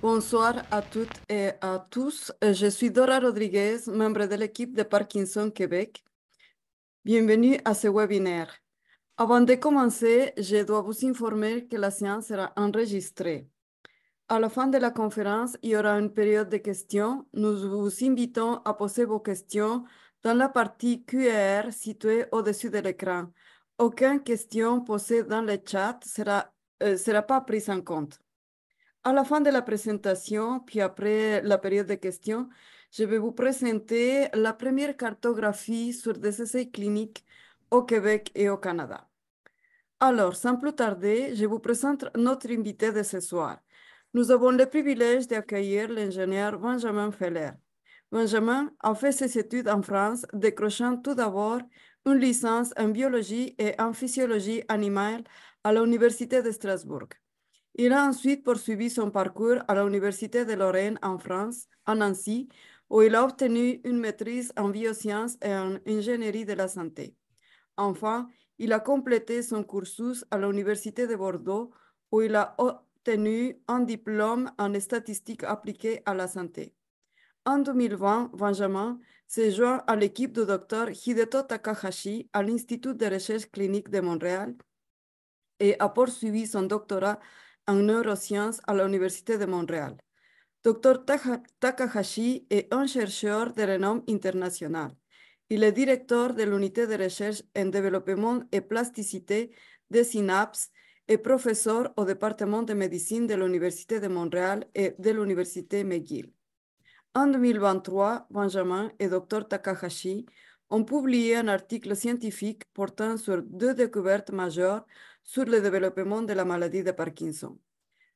Bonsoir à toutes et à tous. Je suis Dora Rodriguez, membre de l'équipe de Parkinson Québec. Bienvenue à ce webinaire. Avant de commencer, je dois vous informer que la séance sera enregistrée. À la fin de la conférence, il y aura une période de questions. Nous vous invitons à poser vos questions dans la partie QR située au-dessus de l'écran. Aucune question posée dans le chat sera pas prise en compte. À la fin de la présentation, puis après la période de questions, je vais vous présenter la première cartographie sur des essais cliniques au Québec et au Canada. Alors, sans plus tarder, je vous présente notre invité de ce soir. Nous avons le privilège d'accueillir l'ingénieur Benjamin Feller. Benjamin a fait ses études en France, décrochant tout d'abord une licence en biologie et en physiologie animale à l'Université de Strasbourg. Il a ensuite poursuivi son parcours à l'Université de Lorraine en France, à Nancy, où il a obtenu une maîtrise en biosciences et en ingénierie de la santé. Enfin, il a complété son cursus à l'Université de Bordeaux, où il a obtenu un diplôme en statistique appliquée à la santé. En 2020, Benjamin s'est joint à l'équipe du docteur Hideto Takahashi à l'Institut de recherche clinique de Montréal et a poursuivi son doctorat en neurosciences à l'Université de Montréal. Dr. Takahashi est un chercheur de renom international. Il est directeur de l'unité de recherche en développement et plasticité des synapses et professeur au département de médecine de l'Université de Montréal et de l'Université McGill. En 2023, Benjamin et Dr. Takahashi ont publié un article scientifique portant sur deux découvertes majeures sur le développement de la maladie de Parkinson.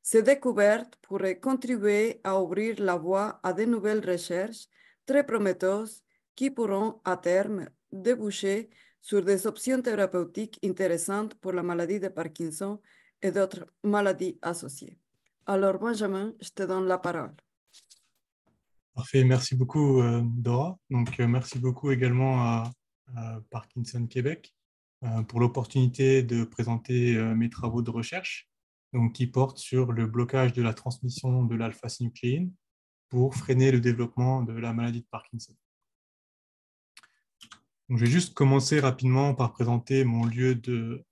Ces découvertes pourraient contribuer à ouvrir la voie à de nouvelles recherches très prometteuses qui pourront, à terme, déboucher sur des options thérapeutiques intéressantes pour la maladie de Parkinson et d'autres maladies associées. Alors, Benjamin, je te donne la parole. Parfait, merci beaucoup Dora. Donc, merci beaucoup également à Parkinson Québec pour l'opportunité de présenter mes travaux de recherche donc, qui portent sur le blocage de la transmission de l'alpha-synucléine pour freiner le développement de la maladie de Parkinson. Donc, je vais juste commencer rapidement par présenter mon lieu de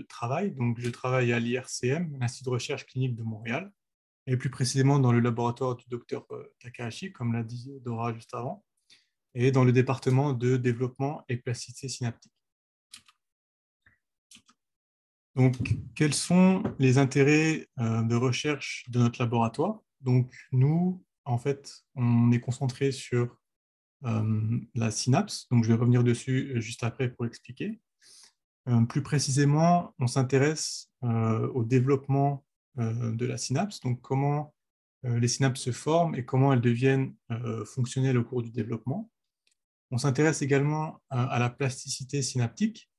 travail. Donc, je travaille à l'IRCM, l'Institut de recherche clinique de Montréal, et plus précisément dans le laboratoire du docteur Takahashi, comme l'a dit Dora juste avant, et dans le département de développement et plasticité synaptique. Donc, quels sont les intérêts de recherche de notre laboratoire? Donc, nous, en fait, on est concentré sur la synapse, donc je vais revenir dessus juste après pour expliquer. Plus précisément, on s'intéresse au développement de la synapse, donc comment les synapses se forment et comment elles deviennent fonctionnelles au cours du développement. On s'intéresse également à la plasticité synaptique,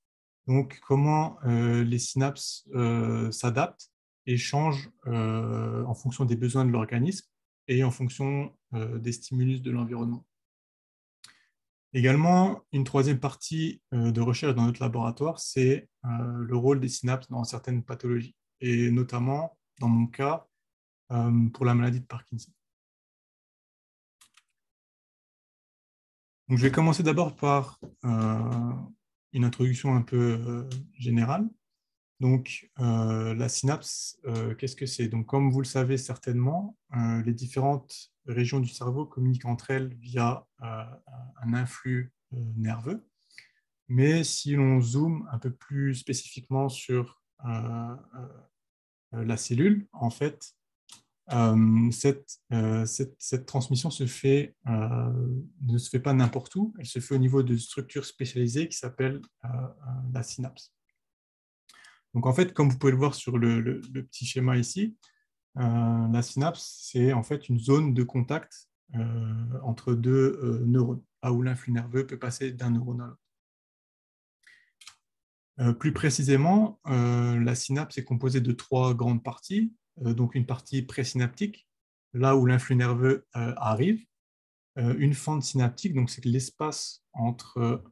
donc comment les synapses s'adaptent et changent en fonction des besoins de l'organisme et en fonction des stimulus de l'environnement. Également, une troisième partie de recherche dans notre laboratoire, c'est le rôle des synapses dans certaines pathologies, et notamment, dans mon cas, pour la maladie de Parkinson. Donc, je vais commencer d'abord par une introduction un peu générale. Donc, la synapse, qu'est-ce que c'est? Donc, comme vous le savez certainement, les différentes régions du cerveau communiquent entre elles via un influx nerveux. Mais si l'on zoome un peu plus spécifiquement sur la cellule, en fait, cette transmission ne se fait pas n'importe où, elle se fait au niveau de structures spécialisées qui s'appellent la synapse. Donc en fait, comme vous pouvez le voir sur le petit schéma ici, la synapse, c'est en fait une zone de contact entre deux neurones, là où l'influx nerveux peut passer d'un neurone à l'autre. Plus précisément, la synapse est composée de trois grandes parties. Donc une partie présynaptique, là où l'influx nerveux arrive, une fente synaptique, donc c'est l'espace entre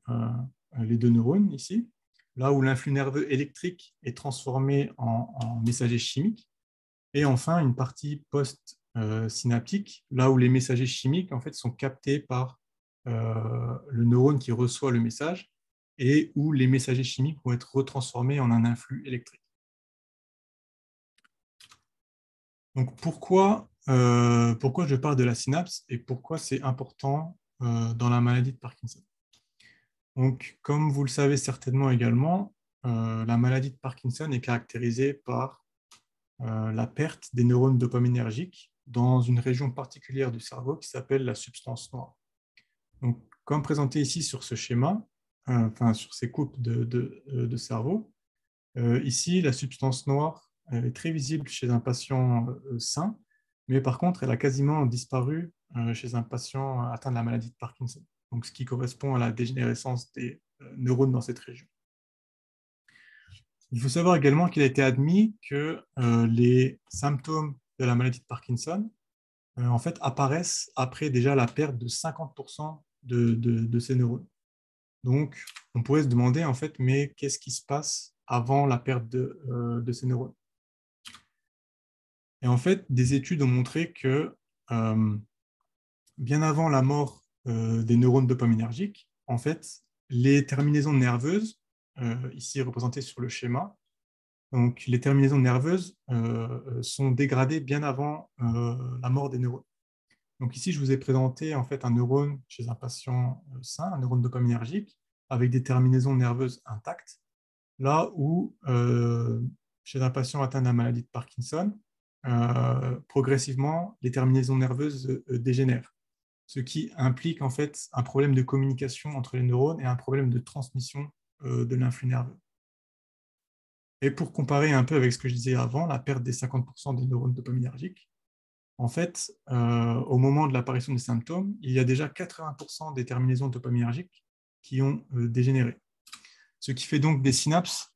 les deux neurones ici, là où l'influx nerveux électrique est transformé en messager chimique, Et enfin, une partie post-synaptique, là où les messagers chimiques en fait, sont captés par le neurone qui reçoit le message et où les messagers chimiques vont être retransformés en un influx électrique. Donc pourquoi je parle de la synapse et pourquoi c'est important dans la maladie de Parkinson? Donc, comme vous le savez certainement également, la maladie de Parkinson est caractérisée par la perte des neurones dopaminergiques dans une région particulière du cerveau qui s'appelle la substance noire. Donc, comme présenté ici sur ce schéma, enfin sur ces coupes de cerveau, ici, la substance noire est très visible chez un patient sain, mais par contre, elle a quasiment disparu chez un patient atteint de la maladie de Parkinson, donc ce qui correspond à la dégénérescence des neurones dans cette région. Il faut savoir également qu'il a été admis que les symptômes de la maladie de Parkinson en fait, apparaissent après déjà la perte de 50% de ces neurones. Donc, on pourrait se demander, en fait, mais qu'est-ce qui se passe avant la perte de ces neurones? Et en fait, des études ont montré que bien avant la mort des neurones dopaminergiques, en fait, les terminaisons nerveuses, ici représentées sur le schéma, donc les terminaisons nerveuses sont dégradées bien avant la mort des neurones. Donc ici, je vous ai présenté en fait un neurone chez un patient sain, un neurone dopaminergique, avec des terminaisons nerveuses intactes, là où chez un patient atteint de la maladie de Parkinson, progressivement, les terminaisons nerveuses dégénèrent, ce qui implique en fait un problème de communication entre les neurones et un problème de transmission de l'influx nerveux. Et pour comparer un peu avec ce que je disais avant, la perte des 50% des neurones dopaminergiques, en fait, au moment de l'apparition des symptômes, il y a déjà 80% des terminaisons dopaminergiques qui ont dégénéré. Ce qui fait donc des synapses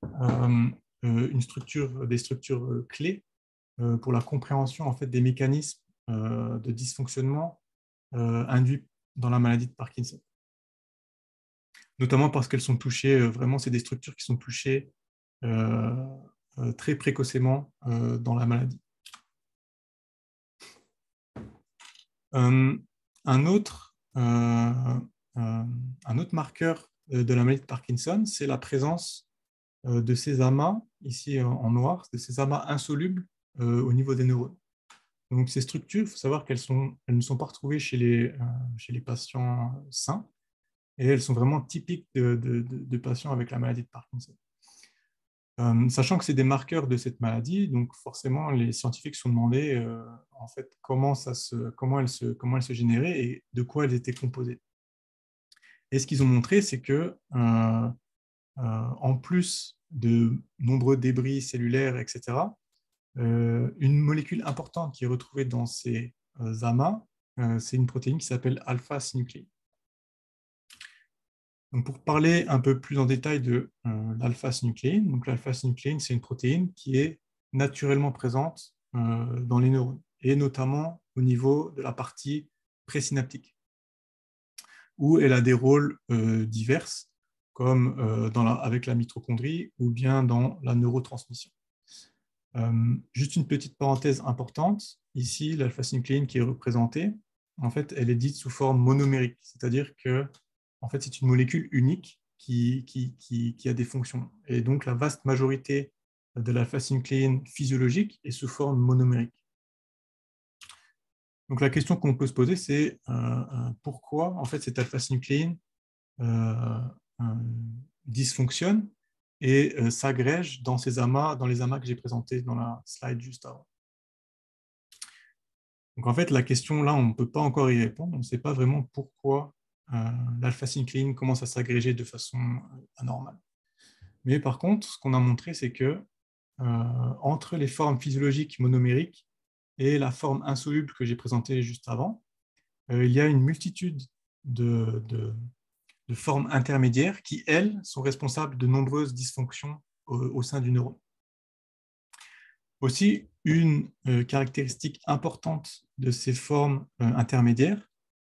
des structures clés pour la compréhension en fait, des mécanismes de dysfonctionnement induits dans la maladie de Parkinson. Notamment parce qu'elles sont touchées, vraiment, c'est des structures qui sont touchées très précocement dans la maladie. Un autre marqueur de la maladie de Parkinson, c'est la présence de ces amas, ici en noir, de ces amas insolubles au niveau des neurones. Donc ces structures, il faut savoir qu'elles ne sont pas retrouvées chez les patients sains, et elles sont vraiment typiques de patients avec la maladie de Parkinson. Sachant que c'est des marqueurs de cette maladie, donc forcément les scientifiques se sont demandé en fait comment elles se généraient et de quoi elles étaient composées. Et ce qu'ils ont montré, c'est que en plus de nombreux débris cellulaires, etc., une molécule importante qui est retrouvée dans ces amas, c'est une protéine qui s'appelle alpha-synucléine. Donc pour parler un peu plus en détail de l'alpha-synucléine, donc l'alpha-synucléine, c'est une protéine qui est naturellement présente dans les neurones, et notamment au niveau de la partie présynaptique, où elle a des rôles divers, comme avec la mitochondrie ou bien dans la neurotransmission. Juste une petite parenthèse importante, ici l'alpha-synucléine qui est représentée, en fait, elle est dite sous forme monomérique, c'est-à-dire que en fait, c'est une molécule unique qui a des fonctions. Et donc, la vaste majorité de l'alpha-synucléine physiologique est sous forme monomérique. Donc, la question qu'on peut se poser, c'est pourquoi en fait, cette alpha-synucléine dysfonctionne et s'agrège dans les amas que j'ai présentés dans la slide juste avant. Donc, en fait, la question, là, on ne peut pas encore y répondre. On ne sait pas vraiment pourquoi l'alpha-synucléine commence à s'agréger de façon anormale. Mais par contre, ce qu'on a montré, c'est que entre les formes physiologiques monomériques et la forme insoluble que j'ai présentée juste avant, il y a une multitude de formes intermédiaires qui, elles, sont responsables de nombreuses dysfonctions au sein du neurone. Aussi, une caractéristique importante de ces formes intermédiaires,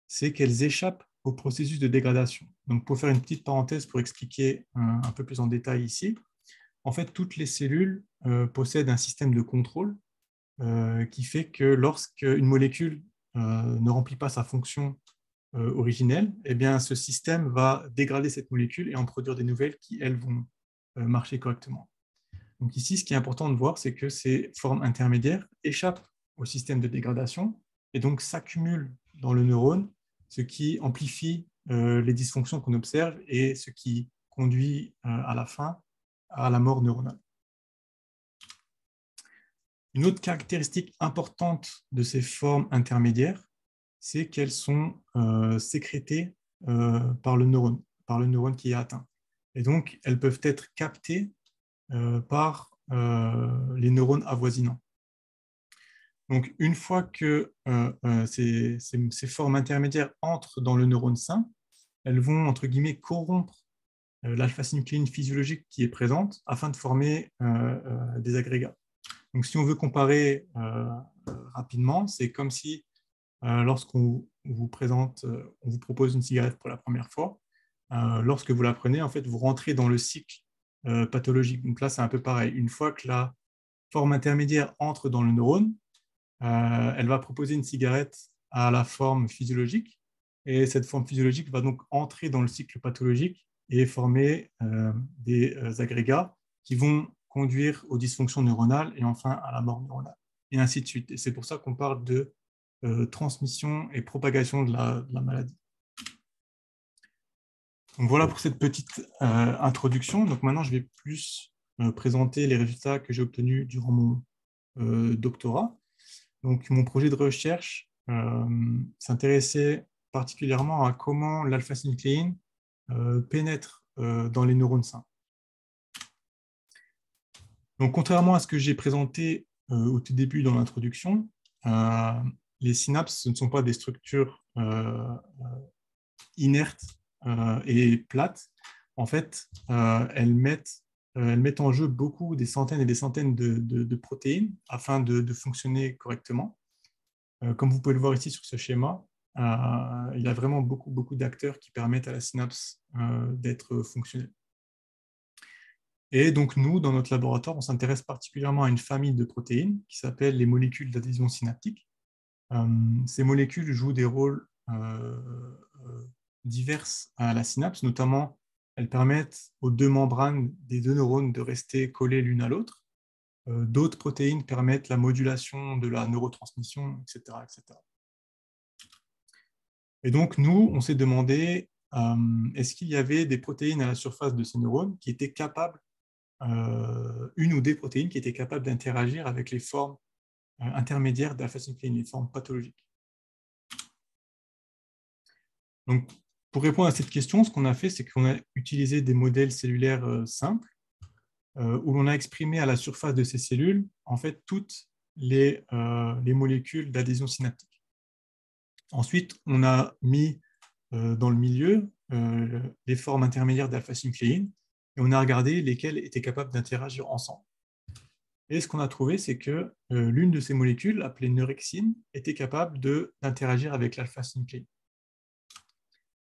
c'est qu'elles échappent au processus de dégradation. Donc, pour faire une petite parenthèse pour expliquer un peu plus en détail ici, en fait, toutes les cellules possèdent un système de contrôle qui fait que lorsqu'une molécule ne remplit pas sa fonction originelle, eh bien, ce système va dégrader cette molécule et en produire des nouvelles qui, elles, vont marcher correctement. Donc ici, ce qui est important de voir, c'est que ces formes intermédiaires échappent au système de dégradation et donc s'accumulent dans le neurone, ce qui amplifie les dysfonctions qu'on observe et ce qui conduit à la fin à la mort neuronale. Une autre caractéristique importante de ces formes intermédiaires, c'est qu'elles sont sécrétées par le neurone qui est atteint. Et donc, elles peuvent être captées par les neurones avoisinants. Donc, une fois que ces formes intermédiaires entrent dans le neurone sain, elles vont, entre guillemets, corrompre l'alpha-synucléine physiologique qui est présente afin de former des agrégats. Donc, si on veut comparer rapidement, c'est comme si lorsqu'on vous présente, on vous propose une cigarette pour la première fois, lorsque vous la prenez, en fait, vous rentrez dans le cycle pathologique. Donc là, c'est un peu pareil. Une fois que la forme intermédiaire entre dans le neurone, elle va proposer une cigarette à la forme physiologique, et cette forme physiologique va donc entrer dans le cycle pathologique et former des agrégats qui vont conduire aux dysfonctions neuronales et enfin à la mort neuronale, et ainsi de suite. Et c'est pour ça qu'on parle de transmission et propagation de la maladie. Donc voilà pour cette petite introduction. Donc maintenant, je vais plus présenter les résultats que j'ai obtenus durant mon doctorat. Donc mon projet de recherche s'intéressait particulièrement à comment l'alpha-synucléine pénètre dans les neurones sains. Donc contrairement à ce que j'ai présenté au tout début dans l'introduction, les synapses, ce ne sont pas des structures inertes et plates. En fait, elles mettent en jeu des centaines et des centaines de protéines afin de fonctionner correctement. Comme vous pouvez le voir ici sur ce schéma, il y a vraiment beaucoup d'acteurs qui permettent à la synapse d'être fonctionnelle. Et donc nous, dans notre laboratoire, on s'intéresse particulièrement à une famille de protéines qui s'appelle les molécules d'adhésion synaptique. Ces molécules jouent des rôles divers à la synapse, notamment elles permettent aux deux membranes des deux neurones de rester collées l'une à l'autre. D'autres protéines permettent la modulation de la neurotransmission, etc., etc. Et donc nous, on s'est demandé, est-ce qu'il y avait des protéines à la surface de ces neurones qui étaient capables, une ou des protéines qui étaient capables d'interagir avec les formes intermédiaires d'alpha-synucléine, les formes pathologiques. Donc, pour répondre à cette question, ce qu'on a fait, c'est qu'on a utilisé des modèles cellulaires simples, où l'on a exprimé à la surface de ces cellules, en fait, toutes les molécules d'adhésion synaptique. Ensuite, on a mis dans le milieu les formes intermédiaires d'alpha-synucléine, et on a regardé lesquelles étaient capables d'interagir ensemble. Et ce qu'on a trouvé, c'est que l'une de ces molécules, appelée neurexine, était capable d'interagir avec l'alpha-synucléine.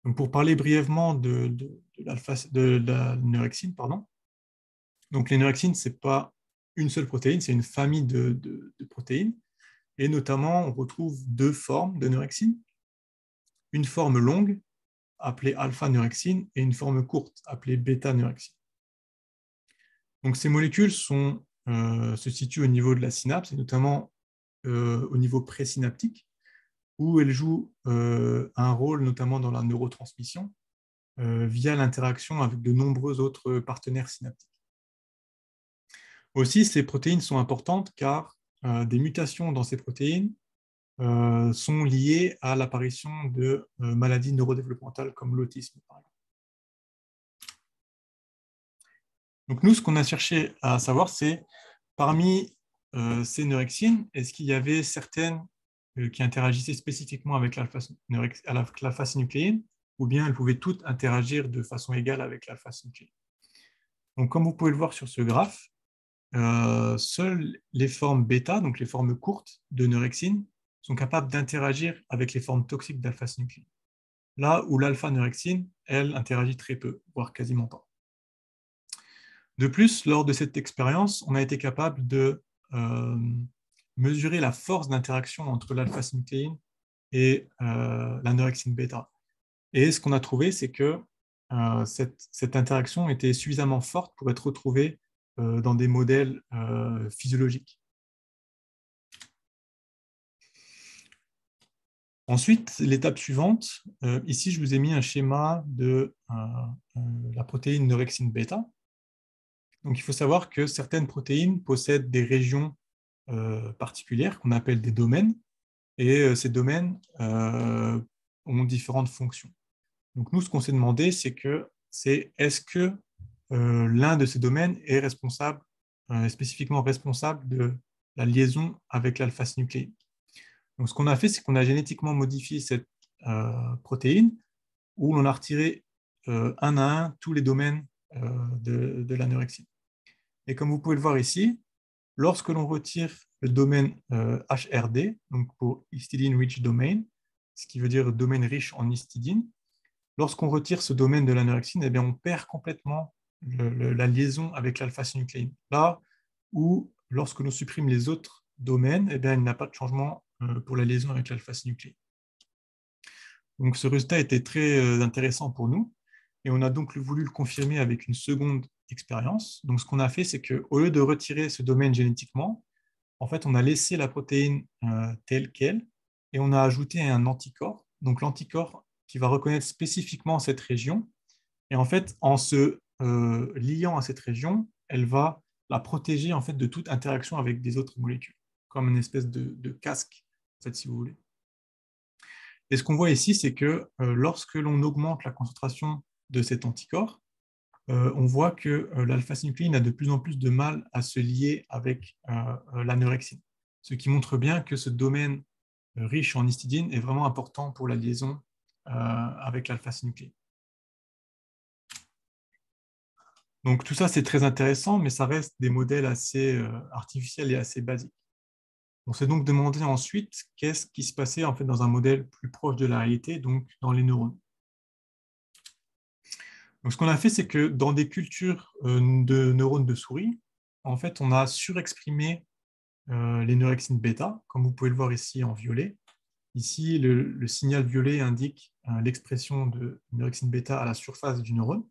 Donc, pour parler brièvement de la neurexine, donc les neurexines, ce n'est pas une seule protéine, c'est une famille de protéines. Et notamment, on retrouve deux formes de neurexine. Une forme longue, appelée alpha-neurexine, et une forme courte, appelée bêta-neurexine. Donc, ces molécules se situent au niveau de la synapse, et notamment au niveau présynaptique, où elles jouent un rôle notamment dans la neurotransmission, via l'interaction avec de nombreux autres partenaires synaptiques. Aussi, ces protéines sont importantes car des mutations dans ces protéines sont liées à l'apparition de maladies neurodéveloppementales comme l'autisme, par exemple. Donc nous, ce qu'on a cherché à savoir, c'est parmi ces neurexines, est-ce qu'il y avait certaines qui interagissaient spécifiquement avec l'alpha-synucléine, ou bien elles pouvaient toutes interagir de façon égale avec l'alpha-synucléine. Donc, comme vous pouvez le voir sur ce graphe, seules les formes bêta, donc les formes courtes de neurexine, sont capables d'interagir avec les formes toxiques d'alpha-synucléine. Là où l'alpha-neurexine, elle, interagit très peu, voire quasiment pas. De plus, lors de cette expérience, on a été capable de mesurer la force d'interaction entre l'alpha-synucléine et l'anorexine bêta. Et ce qu'on a trouvé, c'est que cette interaction était suffisamment forte pour être retrouvée dans des modèles physiologiques. Ensuite, l'étape suivante, ici je vous ai mis un schéma de la protéine norexine bêta. Donc il faut savoir que certaines protéines possèdent des régions particulières qu'on appelle des domaines, et ces domaines ont différentes fonctions. Donc nous, ce qu'on s'est demandé, c'est est-ce que l'un de ces domaines est responsable, spécifiquement responsable de la liaison avec l'alpha-synucléine. Donc ce qu'on a fait, c'est qu'on a génétiquement modifié cette protéine où l'on a retiré un à un tous les domaines de l'anorexine. Et comme vous pouvez le voir ici, lorsque l'on retire le domaine HRD, donc pour histidine rich domain, ce qui veut dire domaine riche en histidine, lorsqu'on retire ce domaine de l'anorexine, eh bien, on perd complètement la liaison avec l'alpha-synucléine. Là où, lorsque l'on supprime les autres domaines, eh bien, il n'y a pas de changement pour la liaison avec l'alpha-synucléine. Donc, ce résultat était très intéressant pour nous, et on a donc voulu le confirmer avec une seconde expérience. Donc, ce qu'on a fait, c'est qu'au lieu de retirer ce domaine génétiquement, en fait, on a laissé la protéine telle qu'elle, et on a ajouté un anticorps. Donc, l'anticorps qui va reconnaître spécifiquement cette région. Et en fait, en se liant à cette région, elle va la protéger en fait, de toute interaction avec des autres molécules, comme une espèce de casque, en fait, si vous voulez. Et ce qu'on voit ici, c'est que lorsque l'on augmente la concentration de cet anticorps, on voit que l'alpha-synucléine a de plus en plus de mal à se lier avec l'anorexine, ce qui montre bien que ce domaine riche en histidine est vraiment important pour la liaison avec l'alpha-synucléine. Donc tout ça, c'est très intéressant, mais ça reste des modèles assez artificiels et assez basiques. On s'est donc demandé ensuite qu'est-ce qui se passait en fait, dans un modèle plus proche de la réalité, donc dans les neurones. Donc, ce qu'on a fait, c'est que dans des cultures de neurones de souris, en fait, on a surexprimé les neurexines bêta, comme vous pouvez le voir ici en violet. Ici, le signal violet indique l'expression de neurexine bêta à la surface du neurone.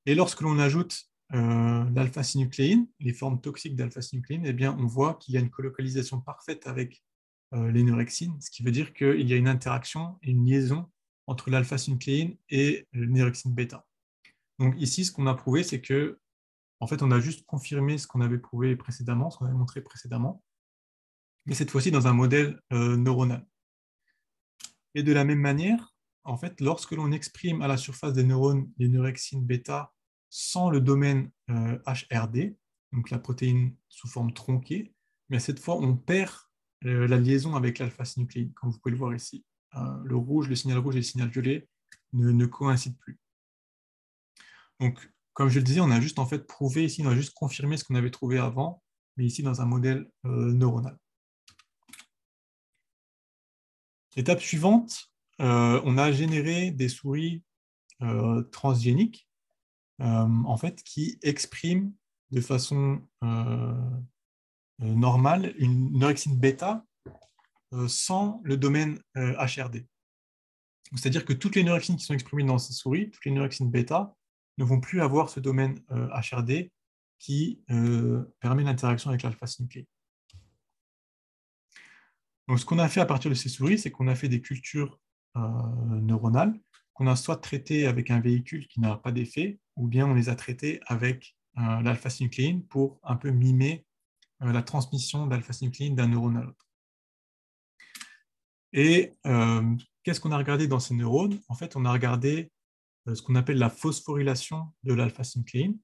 Et lorsque l'on ajoute l'alpha-synucléine, les formes toxiques d'alpha-synucléine, eh bien, on voit qu'il y a une colocalisation parfaite avec les neurexines, ce qui veut dire qu'il y a une interaction et une liaison entre l'alpha-synucléine et le neurexine bêta. Donc ici, ce qu'on a prouvé, c'est que, en fait, on a juste confirmé ce qu'on avait prouvé précédemment, ce qu'on avait montré précédemment, mais cette fois-ci dans un modèle neuronal. Et de la même manière, en fait, lorsque l'on exprime à la surface des neurones les neurexines bêta sans le domaine HRD, donc la protéine sous forme tronquée, mais cette fois, on perd la liaison avec l'alpha-synucléine, comme vous pouvez le voir ici. Le rouge, le signal rouge et le signal violet ne coïncident plus. Donc, comme je le disais, on a juste en fait prouvé ici, on a juste confirmé ce qu'on avait trouvé avant, mais ici dans un modèle neuronal. Étape suivante, on a généré des souris transgéniques en fait, qui expriment de façon normale une neurexine bêta sans le domaine HRD. C'est-à-dire que toutes les neurexines qui sont exprimées dans ces souris, toutes les neurexines bêta, ne vont plus avoir ce domaine HRD qui permet l'interaction avec l'alpha-synucléine. Donc, ce qu'on a fait à partir de ces souris, c'est qu'on a fait des cultures neuronales qu'on a soit traitées avec un véhicule qui n'a pas d'effet, ou bien on les a traitées avec l'alpha-synucléine pour un peu mimer la transmission d'alpha-synucléine d'un neurone à l'autre. Et qu'est-ce qu'on a regardé dans ces neurones? En fait, on a regardé ce qu'on appelle la phosphorylation de l'alpha-synucléine.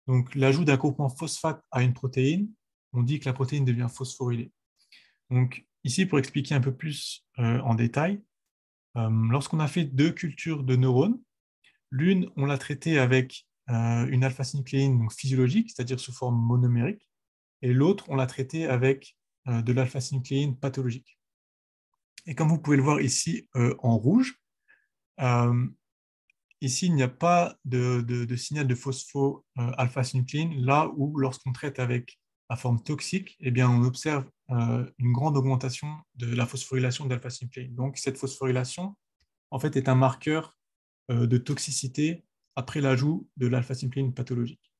Donc, l'ajout d'un groupement phosphate à une protéine, on dit que la protéine devient phosphorylée. Donc, ici, pour expliquer un peu plus en détail, lorsqu'on a fait deux cultures de neurones, l'une, on l'a traitée avec une alpha-synucléine donc physiologique, c'est-à-dire sous forme monomérique, et l'autre, on l'a traitée avec de l'alpha-synucléine pathologique. Et comme vous pouvez le voir ici en rouge, ici, il n'y a pas de signal de phospho-alpha-synucléine, là où lorsqu'on traite avec à forme toxique, eh bien, on observe une grande augmentation de la phosphorylation d'alpha-synucléine. Donc, cette phosphorylation, en fait, est un marqueur de toxicité après l'ajout de l'alpha-synucléine pathologique.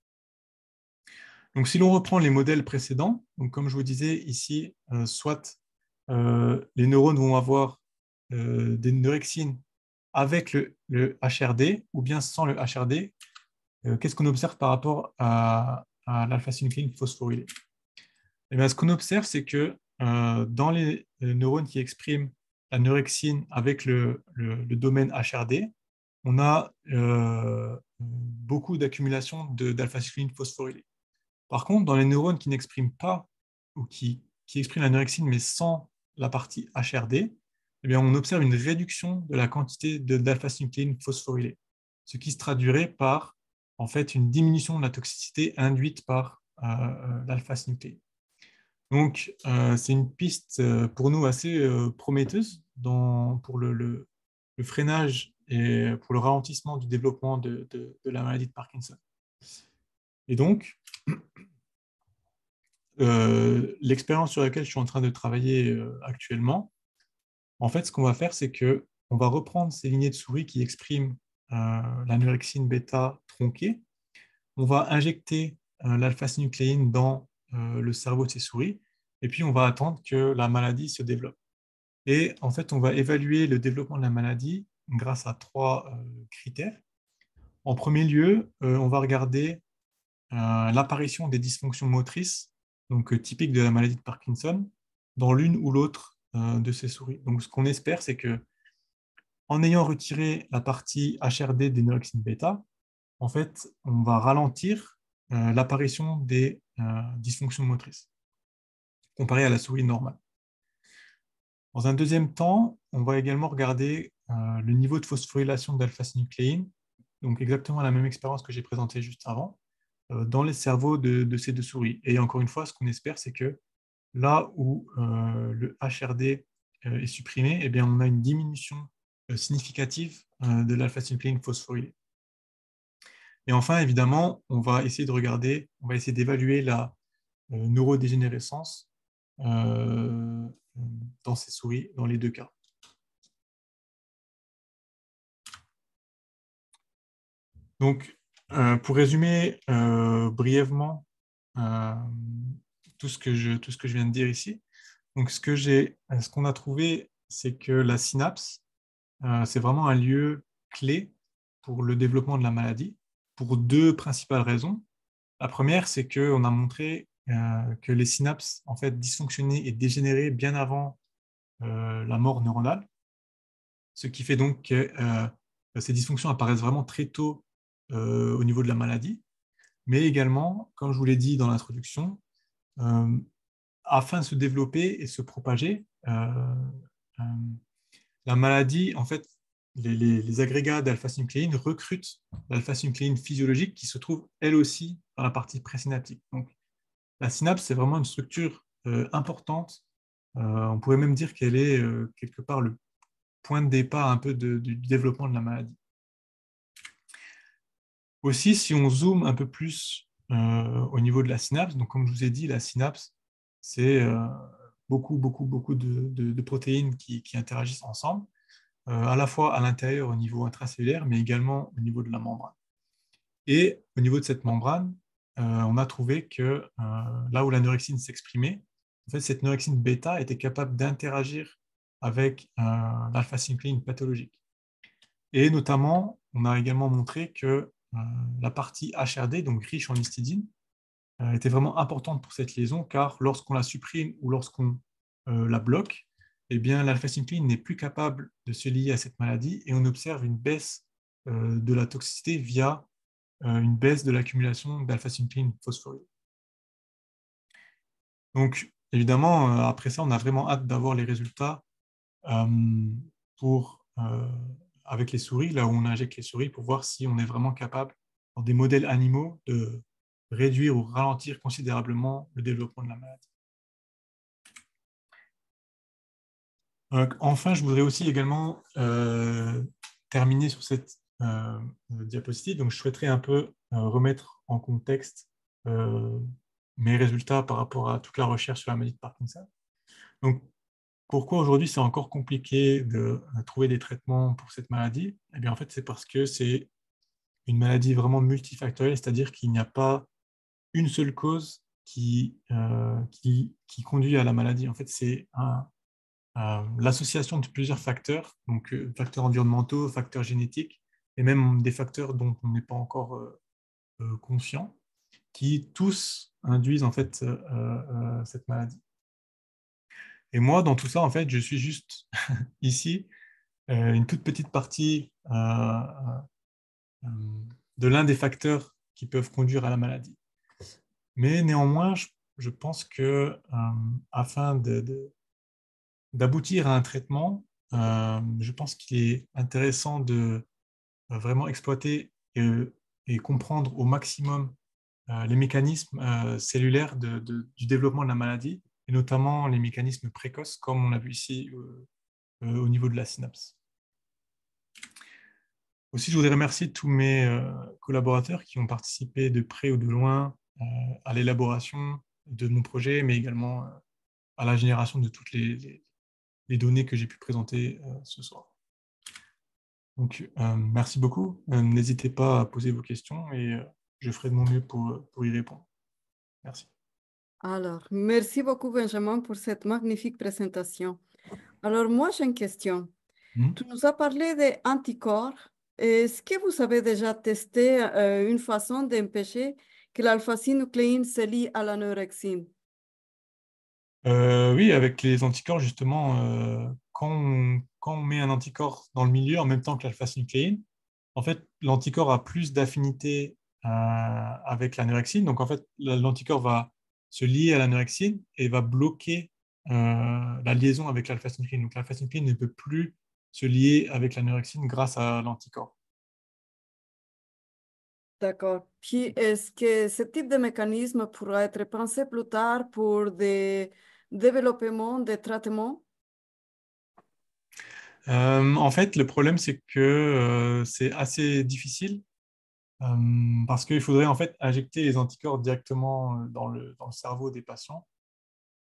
Donc, si l'on reprend les modèles précédents, donc comme je vous disais ici, soit les neurones vont avoir des neurexines avec le HRD ou bien sans le HRD. Qu'est-ce qu'on observe par rapport à l'alpha-synucléine phosphorylée? Eh bien, ce qu'on observe, c'est que dans les neurones qui expriment la neurexine avec le domaine HRD, on a beaucoup d'accumulation d'alpha-synucléine phosphorylée. Par contre, dans les neurones qui n'expriment pas ou qui expriment la neurexine mais sans la partie HRD, eh bien, on observe une réduction de la quantité d'alpha-synucléine phosphorylée, ce qui se traduirait par en fait une diminution de la toxicité induite par l'alpha-synucléine. Donc, c'est une piste pour nous assez prometteuse pour le freinage et pour le ralentissement du développement de la maladie de Parkinson. Et donc, l'expérience sur laquelle je suis en train de travailler actuellement, en fait, ce qu'on va faire, c'est que on va reprendre ces lignées de souris qui expriment la neurexine bêta tronquée. On va injecter l'alpha-synucléine dans le cerveau de ces souris, et puis on va attendre que la maladie se développe. Et en fait, on va évaluer le développement de la maladie grâce à trois critères. En premier lieu, on va regarder l'apparition des dysfonctions motrices, donc typiques de la maladie de Parkinson, dans l'une ou l'autre de ces souris. Donc, ce qu'on espère, c'est que en ayant retiré la partie HRD des neurexines bêta, en fait, on va ralentir l'apparition des dysfonctions motrices, comparé à la souris normale. Dans un deuxième temps, on va également regarder le niveau de phosphorylation d'alpha-synucléine, donc exactement la même expérience que j'ai présentée juste avant, dans les cerveaux de ces deux souris. Et encore une fois, ce qu'on espère, c'est que là où le HRD est supprimé, eh bien, on a une diminution significative de l'alpha-synucléine phosphorylée. Et enfin, évidemment, on va essayer d'évaluer la neurodégénérescence dans ces souris, dans les deux cas. Donc, pour résumer brièvement tout ce que je viens de dire ici, donc ce qu'on a trouvé, c'est que la synapse, c'est vraiment un lieu clé pour le développement de la maladie, pour deux principales raisons. La première, c'est qu'on a montré que les synapses en fait dysfonctionnaient et dégénéraient bien avant la mort neuronale, ce qui fait donc que ces dysfonctions apparaissent vraiment très tôt au niveau de la maladie, mais également, comme je vous l'ai dit dans l'introduction, euh, afin de se développer et se propager, euh, la maladie, en fait, les agrégats d'alpha-synucléine recrutent l'alpha-synucléine physiologique qui se trouve elle aussi dans la partie présynaptique. Donc, la synapse, c'est vraiment une structure importante. On pourrait même dire qu'elle est quelque part le point de départ un peu du développement de la maladie. Aussi, si on zoome un peu plus au niveau de la synapse, donc comme je vous ai dit, la synapse, c'est beaucoup de protéines qui interagissent ensemble, à la fois à l'intérieur au niveau intracellulaire, mais également au niveau de la membrane. Et au niveau de cette membrane, on a trouvé que là où la neurexine s'exprimait, en fait, cette neurexine bêta était capable d'interagir avec l'alpha-synucléine pathologique. Et notamment, on a également montré que la partie HRD, donc riche en histidine, était vraiment importante pour cette liaison, car lorsqu'on la supprime ou lorsqu'on la bloque, eh bien, l'alpha-synucléine n'est plus capable de se lier à cette maladie et on observe une baisse de la toxicité via une baisse de l'accumulation d'alpha-synucléine phosphorylée. Donc, évidemment, après ça, on a vraiment hâte d'avoir les résultats pour, avec les souris, là où on injecte les souris, pour voir si on est vraiment capable, dans des modèles animaux, de réduire ou ralentir considérablement le développement de la maladie. Enfin, je voudrais aussi également terminer sur cette diapositive. Donc, je souhaiterais un peu remettre en contexte mes résultats par rapport à toute la recherche sur la maladie de Parkinson. Donc, pourquoi aujourd'hui c'est encore compliqué de trouver des traitements pour cette maladie? Eh bien, en fait, c'est parce que c'est une maladie vraiment multifactorielle, c'est-à-dire qu'il n'y a pas une seule cause qui conduit à la maladie. En fait, c'est l'association de plusieurs facteurs, donc facteurs environnementaux, facteurs génétiques, et même des facteurs dont on n'est pas encore conscient, qui tous induisent en fait cette maladie. Et moi, dans tout ça, en fait, je suis juste ici une toute petite partie de l'un des facteurs qui peuvent conduire à la maladie. Mais néanmoins, je pense que afin d'aboutir à un traitement, je pense qu'il est intéressant de vraiment exploiter et comprendre au maximum les mécanismes cellulaires du développement de la maladie, et notamment les mécanismes précoces, comme on l'a vu ici au niveau de la synapse. Aussi, je voudrais remercier tous mes collaborateurs qui ont participé de près ou de loin à l'élaboration de mon projet, mais également à la génération de toutes les données que j'ai pu présenter ce soir. Donc, merci beaucoup. N'hésitez pas à poser vos questions et je ferai de mon mieux pour y répondre. Merci. Alors, merci beaucoup, Benjamin, pour cette magnifique présentation. Alors, moi, j'ai une question. Tu nous as parlé des anticorps. Est-ce que vous avez déjà testé une façon d'empêcher que l'alpha-synucléine se lie à l'anorexine? Oui, avec les anticorps, justement, quand on met un anticorps dans le milieu en même temps que l'alpha-synucléine, en fait, l'anticorps a plus d'affinité avec l'anorexine. Donc, en fait, l'anticorps va se lier à l'anorexine et va bloquer la liaison avec l'alpha-synucléine. Donc, l'alpha-synucléine ne peut plus se lier avec l'anorexine grâce à l'anticorps. D'accord. Puis, est-ce que ce type de mécanisme pourra être pensé plus tard pour des développements de traitements? En fait, le problème, c'est que c'est assez difficile parce qu'il faudrait en fait injecter les anticorps directement dans le cerveau des patients.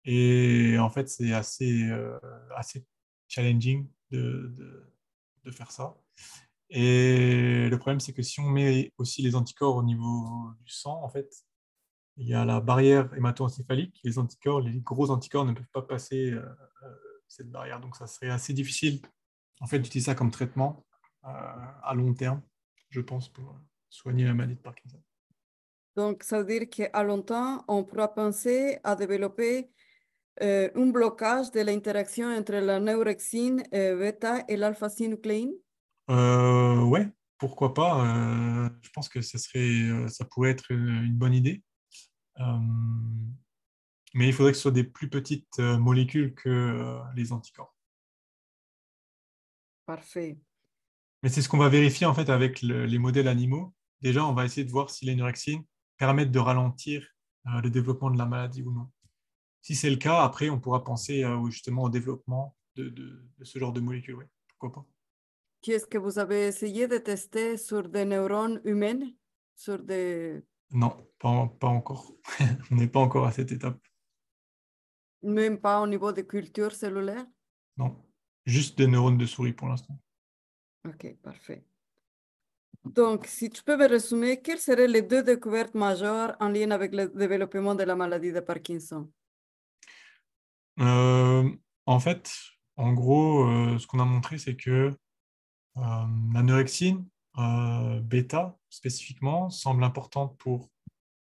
Et en fait, c'est assez challenging de faire ça. Et le problème, c'est que si on met aussi les anticorps au niveau du sang, en fait, il y a la barrière hémato-encéphalique. Les anticorps, les gros anticorps ne peuvent pas passer cette barrière. Donc, ça serait assez difficile en fait, d'utiliser ça comme traitement à long terme, je pense, pour soigner la maladie de Parkinson. Donc, ça veut dire qu'à longtemps, on pourra penser à développer un blocage de l'interaction entre la neurexine bêta et l'alpha-synucléine. Ouais, pourquoi pas. Je pense que ça pourrait être une bonne idée. Euh, mais il faudrait que ce soit des plus petites molécules que les anticorps. Parfait. Mais c'est ce qu'on va vérifier en fait avec les modèles animaux. Déjà, on va essayer de voir si les neurexines permettent de ralentir le développement de la maladie ou non. Si c'est le cas, après, on pourra penser justement au développement de ce genre de molécules. Ouais. Pourquoi pas? Qu'est-ce que vous avez essayé de tester sur des neurones humaines, sur des, Non, pas encore. On n'est pas encore à cette étape. même pas au niveau de culture cellulaire? Non, juste des neurones de souris pour l'instant. Ok, parfait. Donc, si tu peux me résumer, quelles seraient les deux découvertes majeures en lien avec le développement de la maladie de Parkinson? Euh, En fait, en gros, ce qu'on a montré, c'est que l'anorexine bêta, spécifiquement, semble importante pour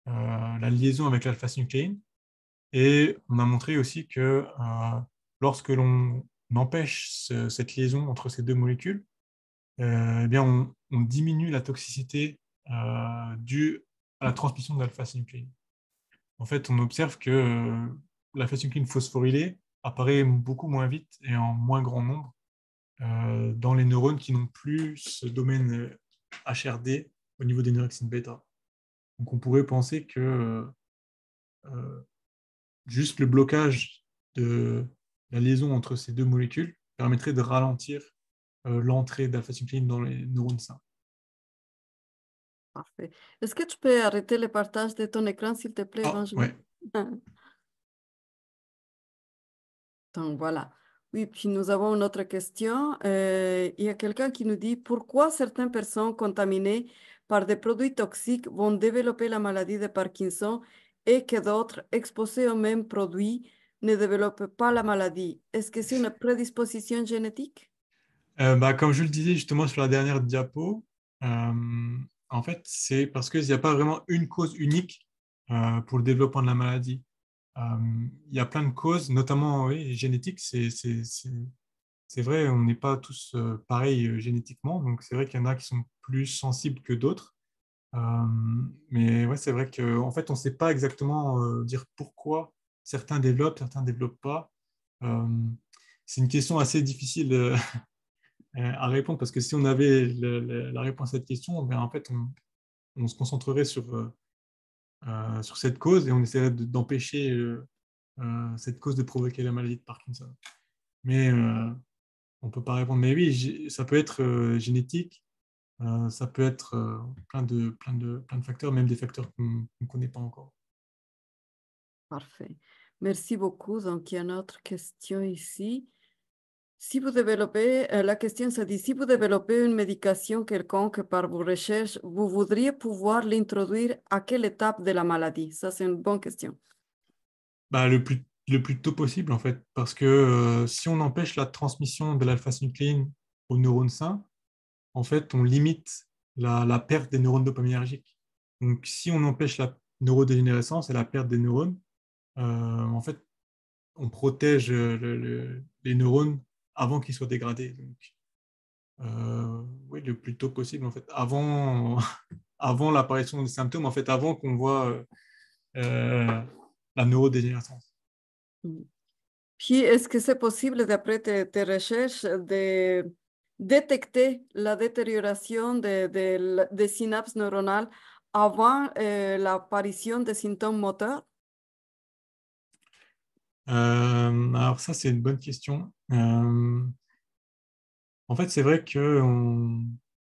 la liaison avec l'alpha-synucléine. Et on a montré aussi que lorsque l'on empêche cette liaison entre ces deux molécules, eh bien, on diminue la toxicité due à la transmission de l'alpha-synucléine. En fait, on observe que l'alpha-synucléine phosphorylée apparaît beaucoup moins vite et en moins grand nombre dans les neurones qui n'ont plus ce domaine HRD au niveau des neurexines bêta. Donc, on pourrait penser que euh, juste le blocage de la liaison entre ces deux molécules permettrait de ralentir l'entrée d'alpha-synucléine dans les neurones sains. Parfait. Est-ce que tu peux arrêter le partage de ton écran, s'il te plaît, Ah, Benjamin? ouais. Donc voilà. Oui, puis nous avons une autre question. Il y a quelqu'un qui nous dit pourquoi certaines personnes contaminées par des produits toxiques vont développer la maladie de Parkinson et que d'autres exposés aux mêmes produits ne développent pas la maladie. Est-ce que c'est une prédisposition génétique? Bah, comme je le disais justement sur la dernière diapo, en fait, c'est parce qu'il n'y a pas vraiment une cause unique pour le développement de la maladie. Euh, il y a plein de causes, notamment oui, génétiques. C'est vrai, on n'est pas tous pareils génétiquement, donc c'est vrai qu'il y en a qui sont plus sensibles que d'autres. Euh, mais ouais, c'est vrai qu'en fait, on ne sait pas exactement dire pourquoi certains développent pas. Euh, c'est une question assez difficile à répondre parce que si on avait la réponse à cette question, ben, en fait, on se concentrerait sur cette cause et on essaierait d'empêcher cette cause de provoquer la maladie de Parkinson. Mais on ne peut pas répondre. Mais oui, ça peut être génétique, ça peut être plein de facteurs, même des facteurs qu'on ne connaît pas encore. Parfait. Merci beaucoup. Donc, il y a une autre question ici. Si vous développez, la question se dit, si vous développez une médication quelconque par vos recherches, vous voudriez pouvoir l'introduire à quelle étape de la maladie? Ça, c'est une bonne question. Bah, le plus tôt possible, en fait, parce que si on empêche la transmission de l'alpha-synucléine aux neurones sains, en fait, on limite la perte des neurones dopaminergiques. Donc, si on empêche la neurodégénérescence et la perte des neurones, en fait, on protège les neurones avant qu'ils soient dégradés. Donc, oui, le plus tôt possible, en fait, avant, avant l'apparition des symptômes, en fait, avant qu'on voit euh, la neurodégénérescence. Mm. Puis, est-ce que c'est possible, d'après tes recherches, de détecter la détérioration des synapses neuronales avant l'apparition des symptômes moteurs? Alors ça, c'est une bonne question. En fait, c'est vrai que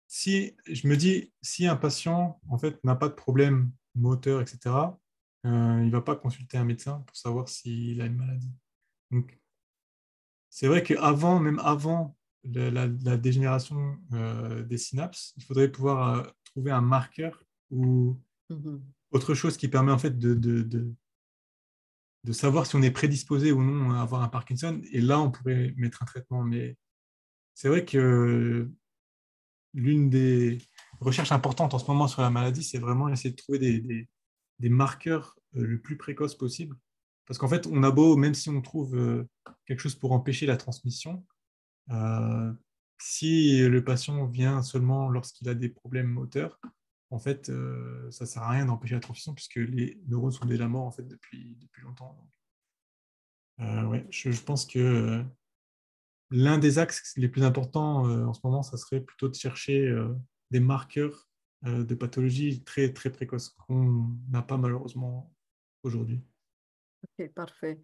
si je me dis, si un patient en fait n'a pas de problème moteur, etc., il ne va pas consulter un médecin pour savoir s'il a une maladie. Donc, c'est vrai qu'avant, même avant la dégénération des synapses, il faudrait pouvoir trouver un marqueur ou Mhm. autre chose qui permet en fait de savoir si on est prédisposé ou non à avoir un Parkinson. Et là, on pourrait mettre un traitement. Mais c'est vrai que l'une des recherches importantes en ce moment sur la maladie, c'est vraiment essayer de trouver des marqueurs le plus précoce possible. Parce qu'en fait, on a beau, même si on trouve quelque chose pour empêcher la transmission, euh, si le patient vient seulement lorsqu'il a des problèmes moteurs, en fait, ça ne sert à rien d'empêcher la transmission puisque les neurones sont déjà morts en fait, depuis longtemps. Donc, ouais, je pense que l'un des axes les plus importants en ce moment, ça serait plutôt de chercher des marqueurs de pathologie très, très précoces qu'on n'a pas malheureusement aujourd'hui. Ok, parfait.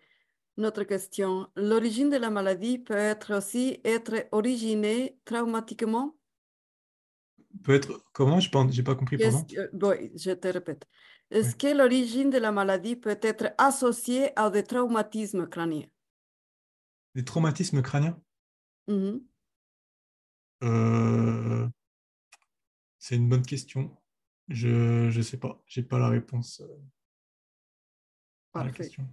Notre question. L'origine de la maladie peut être aussi être originée traumatiquement. Peut-être, comment? J'ai pas compris, pardon. Bon, je te répète. Ouais. Est-ce que l'origine de la maladie peut être associée à des traumatismes crâniens? Des traumatismes crâniens? Mhm. Euh, c'est une bonne question. Je sais pas. J'ai pas la réponse à la Parfait. question.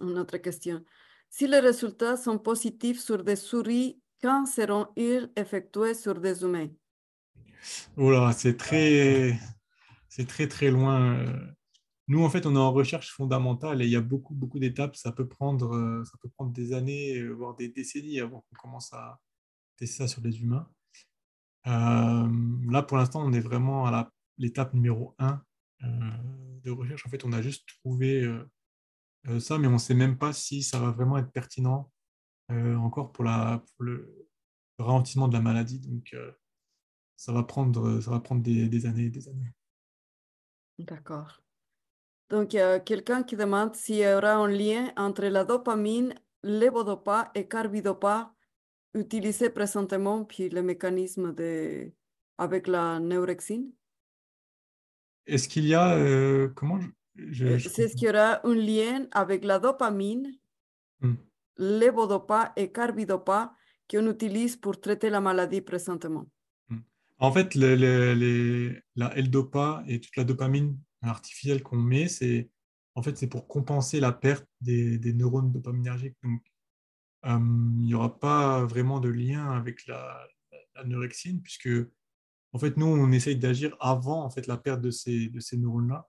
Une autre question. Si les résultats sont positifs sur des souris, quand seront-ils effectués sur des humains? Voilà, c'est très, très loin. Nous, en fait, on est en recherche fondamentale et il y a beaucoup, beaucoup d'étapes. Ça peut prendre des années, voire des décennies avant qu'on commence à tester ça sur les humains. Là, pour l'instant, on est vraiment à l'étape numéro un de recherche. En fait, on a juste trouvé ça, mais on ne sait même pas si ça va vraiment être pertinent encore pour le ralentissement de la maladie. Donc, ça va prendre des années et des années. D'accord. Donc, il y a quelqu'un qui demande s'il y aura un lien entre la dopamine, levodopa et carbidopa utilisés présentement, puis le mécanisme avec la neurexine. est-ce qu'il y a, comment je C'est ce comprends. qu'il y aura un lien avec la dopamine, Hmm. levodopa et carbidopa qu'on utilise pour traiter la maladie présentement. Hmm. En fait, la L-Dopa et toute la dopamine artificielle qu'on met, en fait, c'est pour compenser la perte des neurones dopaminergiques. Donc, il n'y aura pas vraiment de lien avec la neurexine, puisque en fait, nous, on essaye d'agir avant en fait, la perte de ces neurones-là.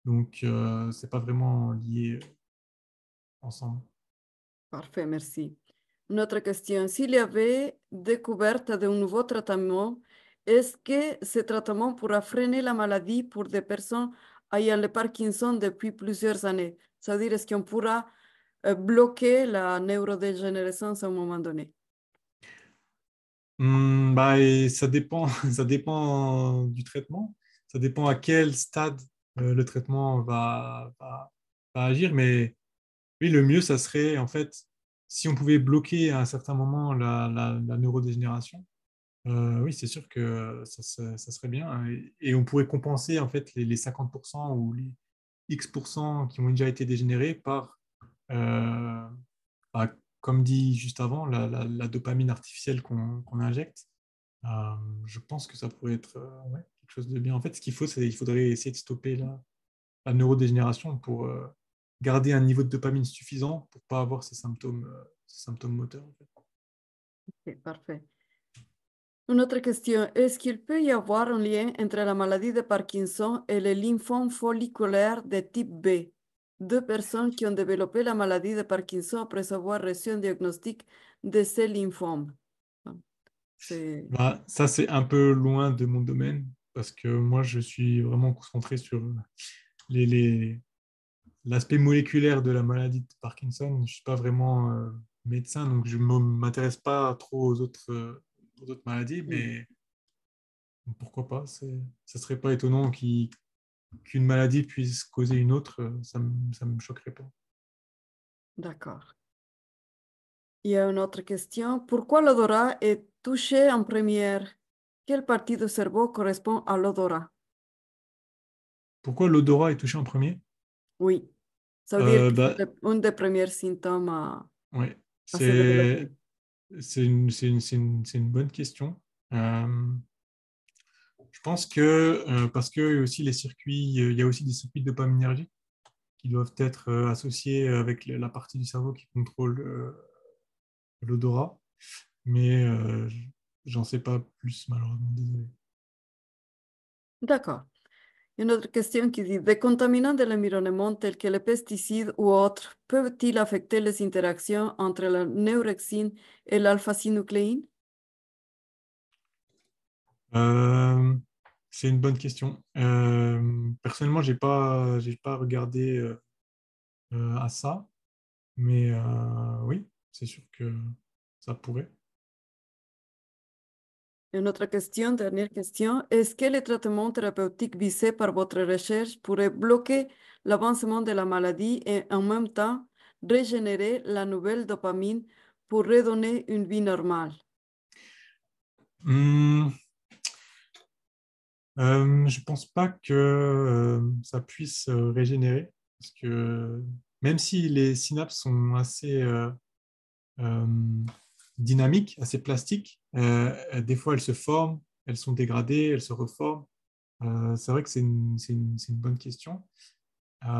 Donc, c'est pas vraiment lié ensemble. Parfait, merci. Une autre question. S'il y avait découverte d'un nouveau traitement, est-ce que ce traitement pourra freiner la maladie pour des personnes ayant le Parkinson depuis plusieurs années? C'est-à-dire, est-ce qu'on pourra bloquer la neurodégénérescence à un moment donné? Bah, et ça dépend, ça dépend du traitement. Ça dépend à quel stade le traitement va agir. Mais oui, le mieux, ça serait en fait, si on pouvait bloquer à un certain moment la neurodégénération. Oui, c'est sûr que ça serait bien. Et on pourrait compenser en fait les 50% ou les X% qui ont déjà été dégénérés par, euh, bah, comme dit juste avant, la dopamine artificielle qu'on injecte. Euh, je pense que ça pourrait être ouais, quelque chose de bien. En fait, ce qu'il faut, c'est il faudrait essayer de stopper la neurodégénération pour garder un niveau de dopamine suffisant pour pas avoir ces symptômes moteurs. En fait. Ok, parfait. Une autre question. Est-ce qu'il peut y avoir un lien entre la maladie de Parkinson et le lymphome folliculaire de type B? Deux personnes qui ont développé la maladie de Parkinson après avoir reçu un diagnostic de ce lymphome. Bon, c'est... Bah, ça, c'est un peu loin de mon domaine parce que moi, je suis vraiment concentré sur les, les- l'aspect moléculaire de la maladie de Parkinson. Je ne suis pas vraiment médecin, donc je ne m'intéresse pas trop aux autres maladies, Hmm, mais pourquoi pas? Ça serait pas étonnant qu'une maladie puisse causer une autre, ça me choquerait pas. d'accord. Il y a une autre question. Pourquoi l'odorat est touché en première? Quelle partie du cerveau correspond à l'odorat? Pourquoi l'odorat est touché en premier? Oui, ça veut dire que Bah, c'est un des premiers symptômes ouais, à se développer. c'est une bonne question. Je pense que parce que aussi les circuits, il y a aussi des circuits de dopaminergiques qui doivent être associés avec la partie du cerveau qui contrôle l'odorat, mais j'en sais pas plus malheureusement, désolé. D'accord. Une autre question qui dit, des contaminants de l'environnement tels que les pesticides ou autres peuvent-ils affecter les interactions entre la neurexine et l'alpha-synucléine? Euh, c'est une bonne question. Personnellement, j'ai pas regardé à ça, mais oui, c'est sûr que ça pourrait. Une autre question, dernière question, est-ce que les traitements thérapeutiques visés par votre recherche pourraient bloquer l'avancement de la maladie et en même temps régénérer la nouvelle dopamine pour redonner une vie normale? Hmm, je pense pas que ça puisse régénérer, parce que même si les synapses sont assez euh, dynamiques, assez plastiques, des fois elles se forment, elles sont dégradées, elles se reforment. C'est vrai que c'est une bonne question.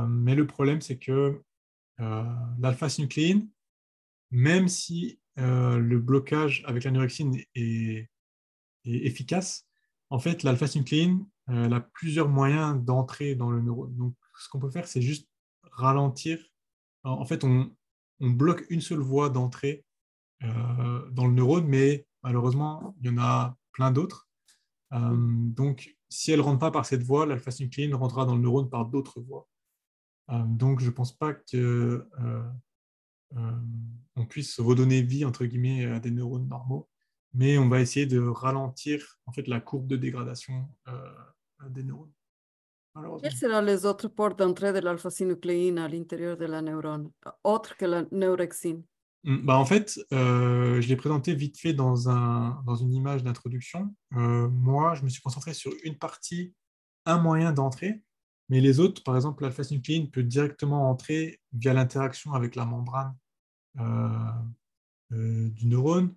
Mais le problème, c'est que l'alpha-synucléine, même si le blocage avec l'anorexine est efficace, en fait, l'alpha-synucléine, elle a plusieurs moyens d'entrer dans le neurone. Donc, ce qu'on peut faire, c'est juste ralentir. En fait, on bloque une seule voie d'entrée dans le neurone, mais malheureusement, il y en a plein d'autres. Donc, si elle ne rentre pas par cette voie, l'alpha-synucléine rentrera dans le neurone par d'autres voies. Donc, je ne pense pas que euh, on puisse redonner vie, entre guillemets, à des neurones normaux, mais on va essayer de ralentir en fait, la courbe de dégradation des neurones, Quels malheureusement. seront les autres ports d'entrée de l'alpha-synucléine à l'intérieur de la neurone, autres que la neurexine? Bah, en fait, je l'ai présenté vite fait dans une image d'introduction. Moi, je me suis concentré sur une partie un moyen d'entrer, mais les autres, par exemple, l'alpha-synucléine peut directement entrer via l'interaction avec la membrane euh, du neurone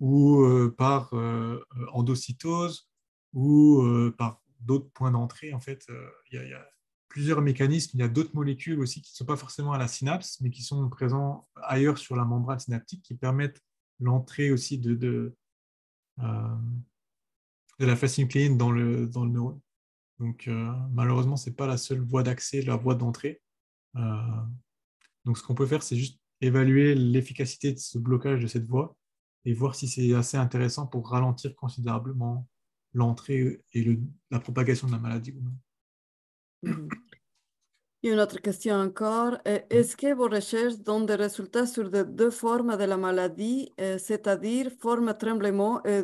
ou par endocytose ou par d'autres points d'entrée. En fait, il y a plusieurs mécanismes. Il y a d'autres molécules aussi qui ne sont pas forcément à la synapse, mais qui sont présents ailleurs sur la membrane synaptique qui permettent l'entrée aussi de la phase-nucléine dans le neurone. Donc, malheureusement, ce n'est pas la seule voie d'accès, la voie d'entrée. Euh, donc, ce qu'on peut faire, c'est juste évaluer l'efficacité de ce blocage de cette voie et voir si c'est assez intéressant pour ralentir considérablement l'entrée et la propagation de la maladie ou non. Mhm. Y une autre question encore. Est-ce que vos recherches donnent des résultats sur les deux formes de la maladie, c'est-à-dire forme tremblement et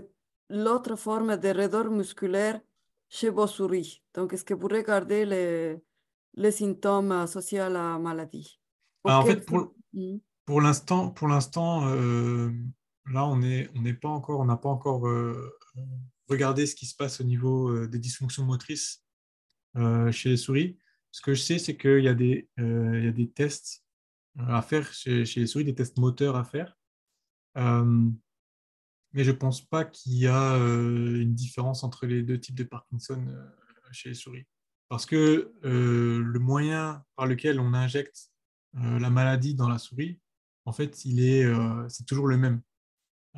l'autre forme de raideur musculaire chez vos souris? Donc, est-ce que vous regardez les symptômes associés à la maladie? En fait, Auxquels... Mhm. pour l'instant là, on n'est pas encore, on n'a pas encore regardé ce qui se passe au niveau des dysfonctions motrices chez les souris. Ce que je sais, c'est qu'il y a des tests à faire chez les souris, des tests moteurs à faire. Euh, mais je ne pense pas qu'il y a une différence entre les deux types de Parkinson chez les souris. Parce que le moyen par lequel on injecte la maladie dans la souris, en fait, c'est toujours le même.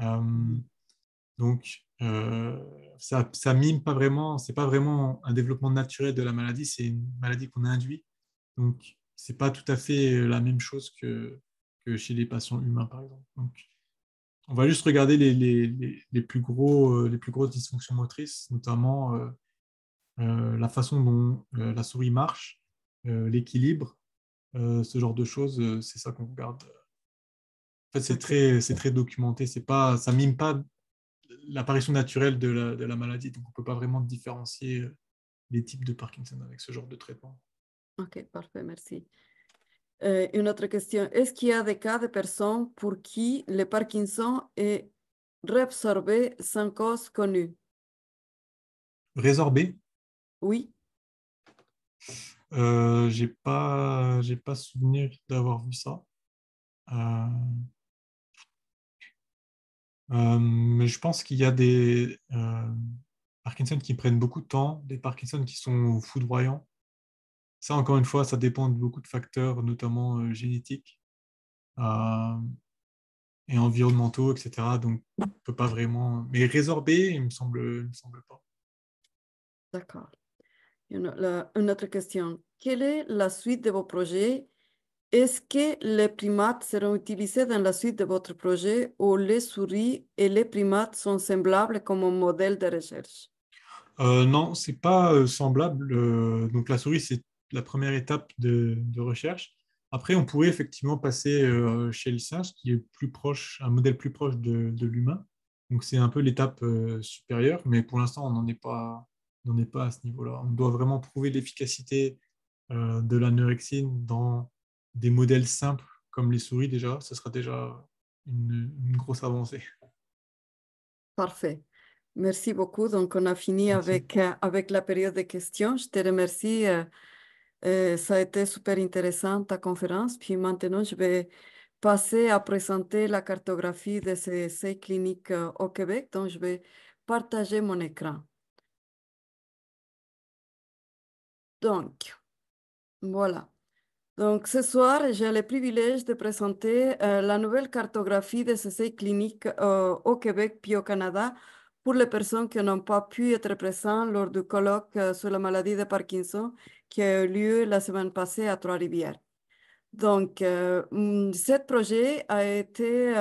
Euh, donc, ça mime pas vraiment, c'est pas vraiment un développement naturel de la maladie, c'est une maladie qu'on induit. Donc, c'est pas tout à fait la même chose que chez les patients humains, par exemple. Donc, on va juste regarder les les plus grosses dysfonctions motrices, notamment la façon dont la souris marche, l'équilibre, ce genre de choses, c'est ça qu'on regarde. En fait, Ok, c'est très documenté, c'est pas, ça mime pas l'apparition naturelle de la maladie, donc on ne peut pas vraiment différencier les types de Parkinson avec ce genre de traitement. ok, parfait, merci. Une autre question. Est-ce qu'il y a des cas de personnes pour qui le Parkinson est réabsorbé sans cause connue? Résorbé, Oui. j'ai pas souvenir d'avoir vu ça. Euh, mais je pense qu'il y a des Parkinson qui prennent beaucoup de temps, des Parkinson qui sont foudroyants. Ça, encore une fois, ça dépend de beaucoup de facteurs, notamment génétiques euh, et environnementaux, etc. Donc, on ne peut pas vraiment. Mais résorber, il me semble pas. D'accord. Une autre question. Quelle est la suite de vos projets? Est-ce que les primates seront utilisés dans la suite de votre projet ou les souris et les primates sont semblables comme un modèle de recherche? Non, c'est pas semblable. Donc la souris, c'est la première étape de recherche. Après, on pourrait effectivement passer chez le singe, qui est plus proche, un modèle plus proche de l'humain. Donc c'est un peu l'étape supérieure, mais pour l'instant, on n'en est pas à ce niveau-là. On doit vraiment prouver l'efficacité de la neurexine dans des modèles simples comme les souris déjà. Ce sera déjà une grosse avancée. Parfait. Merci beaucoup. Donc, on a fini Merci. avec la période de questions. Je te remercie. Ça a été super intéressant ta conférence. Puis maintenant, je vais passer à présenter la cartographie de ces essais cliniques au Québec. Donc, je vais partager mon écran. Donc, voilà. Donc, ce soir, j'ai le privilège de présenter la nouvelle cartographie des essais cliniques au Québec puis au Canada pour les personnes qui n'ont pas pu être présentes lors du colloque sur la maladie de Parkinson qui a eu lieu la semaine passée à Trois-Rivières. Donc, ce projet a été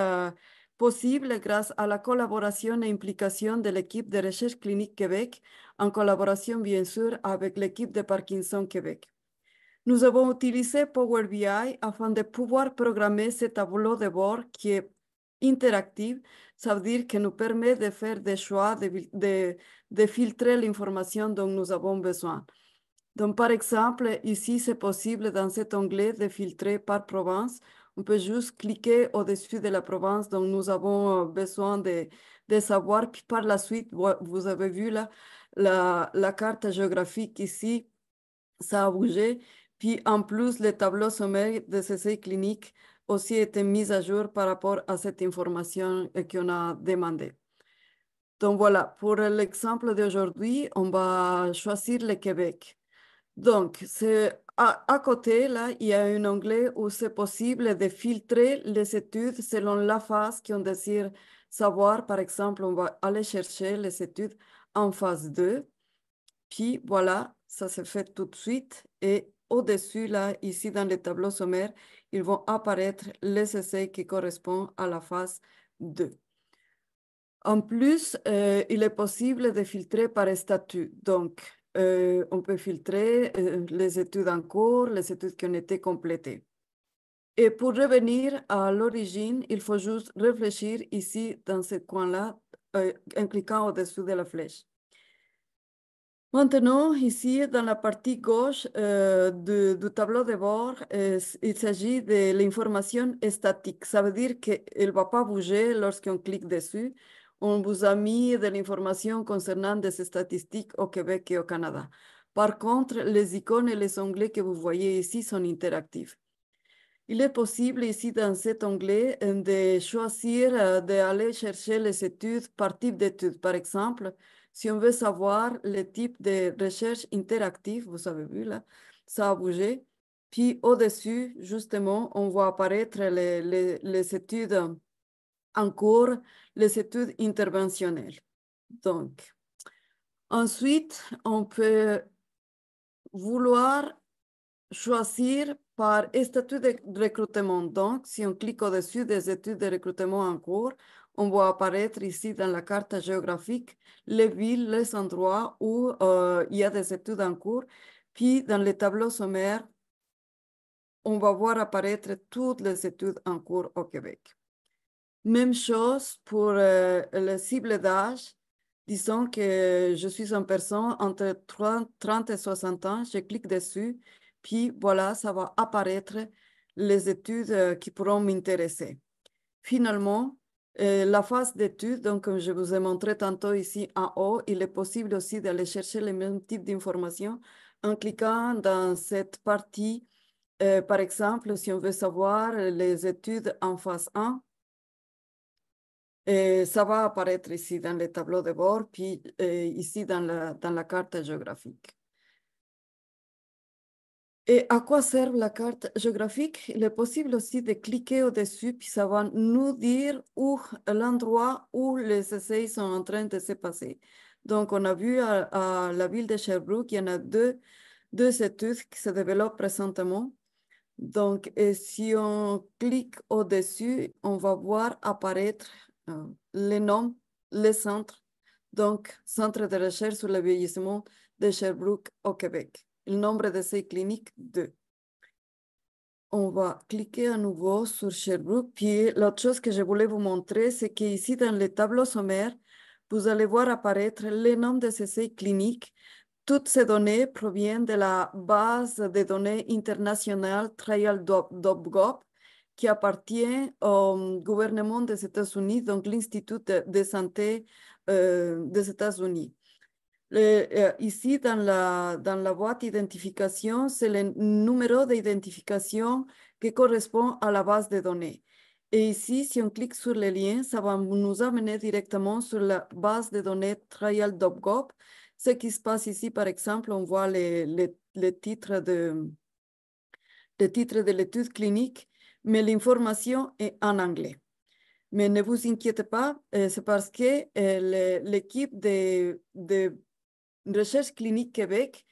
possible grâce à la collaboration et implication de l'équipe de recherche clinique Québec, en collaboration bien sûr avec l'équipe de Parkinson Québec. Nous avons utilisé Power BI afin de pouvoir programmer ce tableau de bord qui est interactif. Ça veut dire que nous permet de faire des choix, de filtrer l'information dont nous avons besoin. Donc, par exemple, ici, c'est possible dans cet onglet de filtrer par province. On peut juste cliquer au-dessus de la province dont nous avons besoin de savoir. Puis par la suite, vous avez vu là, la carte géographique ici, ça a bougé. Puis en plus, le tableau sommaire des essais cliniques aussi été mis à jour par rapport à cette information qu'on a demandée. Donc voilà, pour l'exemple d'aujourd'hui, on va choisir le Québec. Donc, c'est à côté, là, il y a un onglet où c'est possible de filtrer les études selon la phase qu'on désire savoir. Par exemple, on va aller chercher les études en phase 2. Puis voilà, ça se fait tout de suite. Et au-dessus, là, ici dans le tableau sommaire, ils vont apparaître les essais qui correspondent à la phase 2. En plus, il est possible de filtrer par statut. Donc, on peut filtrer les études en cours, les études qui ont été complétées. Et pour revenir à l'origine, il faut juste réfléchir ici dans ce coin-là en cliquant au-dessus de la flèche. Maintenant, ici, dans la partie gauche du tableau de bord, il s'agit de l'information statique. Ça veut dire qu'elle ne va pas bouger lorsqu'on clique dessus. On vous a mis de l'information concernant des statistiques au Québec et au Canada. Par contre, les icônes et les onglets que vous voyez ici sont interactifs. Il est possible ici dans cet onglet de choisir d'aller chercher les études par type d'études. Par exemple, si on veut savoir le type de recherche interactive, vous avez vu là, ça a bougé. Puis au-dessus, justement, on voit apparaître les études en cours, les études interventionnelles. Donc, ensuite, on peut vouloir choisir par statut de recrutement. Donc, si on clique au-dessus des études de recrutement en cours, on voit apparaître ici dans la carte géographique les villes, les endroits où il y a des études en cours. Puis, dans le tableau sommaire, on va voir apparaître toutes les études en cours au Québec. Même chose pour le cible d'âge. Disons que je suis une personne entre 30 et 60 ans, je clique dessus, puis voilà, ça va apparaître les études qui pourront m'intéresser. Finalement, la phase d'études, donc comme je vous ai montré tantôt ici en haut, il est possible aussi d'aller chercher le même type d'informations en cliquant dans cette partie. Par exemple, si on veut savoir les études en phase 1, ça va apparaître ici dans le tableau de bord, puis ici dans la carte géographique. Et à quoi sert la carte géographique? Il est possible aussi de cliquer au-dessus, puis ça va nous dire où l'endroit où les essais sont en train de se passer. Donc, on a vu à la ville de Sherbrooke, il y en a deux études qui se développent présentement. Donc, si on clique au-dessus, on va voir apparaître les noms, les centres. Donc, Centre de recherche sur le vieillissement de Sherbrooke au Québec. Le nombre d'essais cliniques, 2. On va cliquer à nouveau sur Sherbrooke. Puis, l'autre chose que je voulais vous montrer, c'est qu'ici, dans le tableau sommaire, vous allez voir apparaître les noms des essais cliniques. Toutes ces données proviennent de la base de données internationale trial.gov qui appartient au gouvernement des États-Unis, donc l'Institut de santé des États-Unis. Ici, dans la boîte d'identification, c'est le numéro d'identification qui correspond à la base de données. Et ici, si on clique sur le lien, ça va nous amener directement sur la base de données trial.gov. Ce qui se passe ici, par exemple, on voit les titres de l'étude clinique, mais l'information est en anglais. Mais ne vous inquiétez pas, c'est parce que l'équipe de Recherche clinique Québec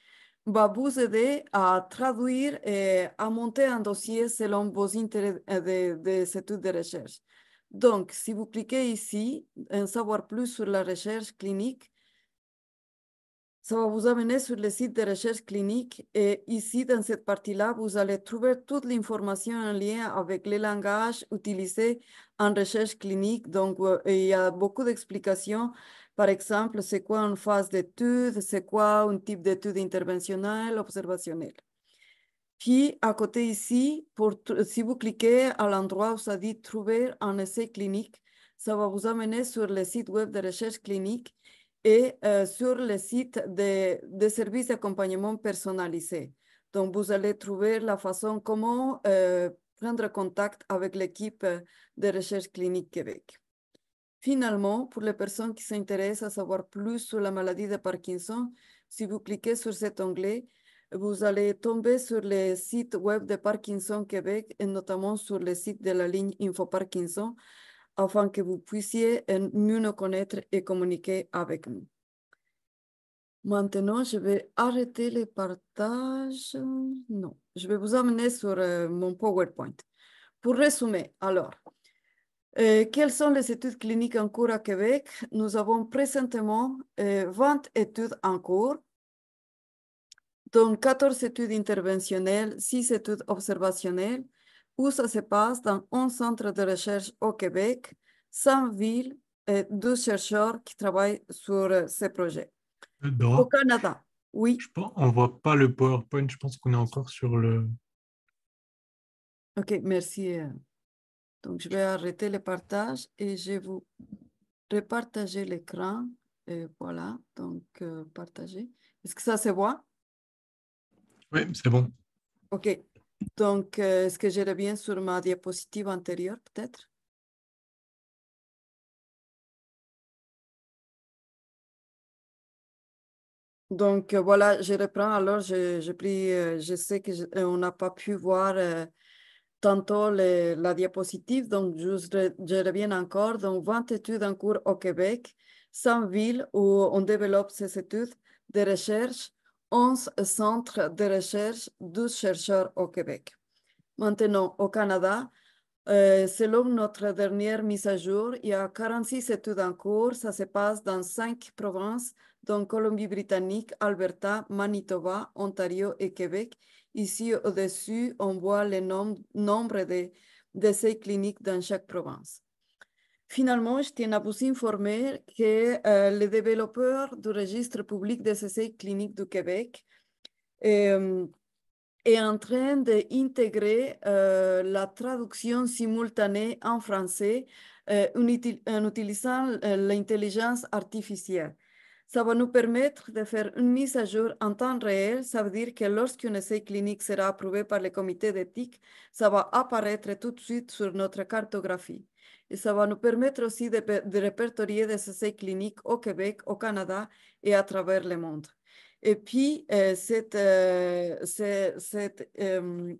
va vous aider à traduire et à monter un dossier selon vos intérêts des études de recherche. Donc, si vous cliquez ici, en savoir plus sur la recherche clinique, ça va vous amener sur le site de recherche clinique et ici, dans cette partie-là, vous allez trouver toute l'information en lien avec les langages utilisés en recherche clinique. Donc, il y a beaucoup d'explications. Par exemple, c'est quoi une phase d'étude, c'est quoi un type d'étude interventionnelle, observationnelle. Puis, à côté ici, si vous cliquez à l'endroit où ça dit « Trouver un essai clinique », ça va vous amener sur le site web de recherche clinique. et sur le site des services d'accompagnement personnalisé. Donc, vous allez trouver la façon comment prendre contact avec l'équipe de recherche clinique Québec. Finalement, pour les personnes qui s'intéressent à savoir plus sur la maladie de Parkinson, si vous cliquez sur cet onglet, vous allez tomber sur le site web de Parkinson Québec et notamment sur le site de la ligne Info Parkinson afin que vous puissiez mieux nous connaître et communiquer avec nous. Maintenant, je vais arrêter les partages. Non, je vais vous amener sur mon PowerPoint. Pour résumer, alors, quelles sont les études cliniques en cours à Québec? Nous avons présentement 20 études en cours, dont 14 études interventionnelles, 6 études observationnelles, où ça se passe dans 11 centres de recherche au Québec, 100 villes et 12 chercheurs qui travaillent sur ces projets. Au Dora, Canada, oui. on voit pas le PowerPoint, je pense qu'on est encore sur le... OK, merci. Donc, je vais arrêter le partage et je vais vous repartager l'écran. Et voilà, donc partager. Est-ce que ça se voit? Oui, c'est bon. OK. Donc, est-ce que je reviens sur ma diapositive antérieure, peut-être? Donc, voilà, je reprends. Alors, je sais que on n'a pas pu voir tantôt la diapositive, donc je reviens encore. Donc, 20 études en cours au Québec, 100 villes où on développe ces études de recherche, 11 centres de recherche, 12 chercheurs au Québec. Maintenant, au Canada, selon notre dernière mise à jour, il y a 46 études en cours. Ça se passe dans 5 provinces, dont Colombie-Britannique, Alberta, Manitoba, Ontario et Québec. Ici, au-dessus, on voit le nombre d'essais cliniques dans chaque province. Finalement, je tiens à vous informer que le développeur du registre public des essais cliniques du Québec est en train d'intégrer la traduction simultanée en français en utilisant l'intelligence artificielle. Ça va nous permettre de faire une mise à jour en temps réel. Ça veut dire que lorsqu'un essai clinique sera approuvé par le comité d'éthique, ça va apparaître tout de suite sur notre cartographie. Et ça va nous permettre aussi de répertorier des essais cliniques au Québec, au Canada et à travers le monde. Et puis, cette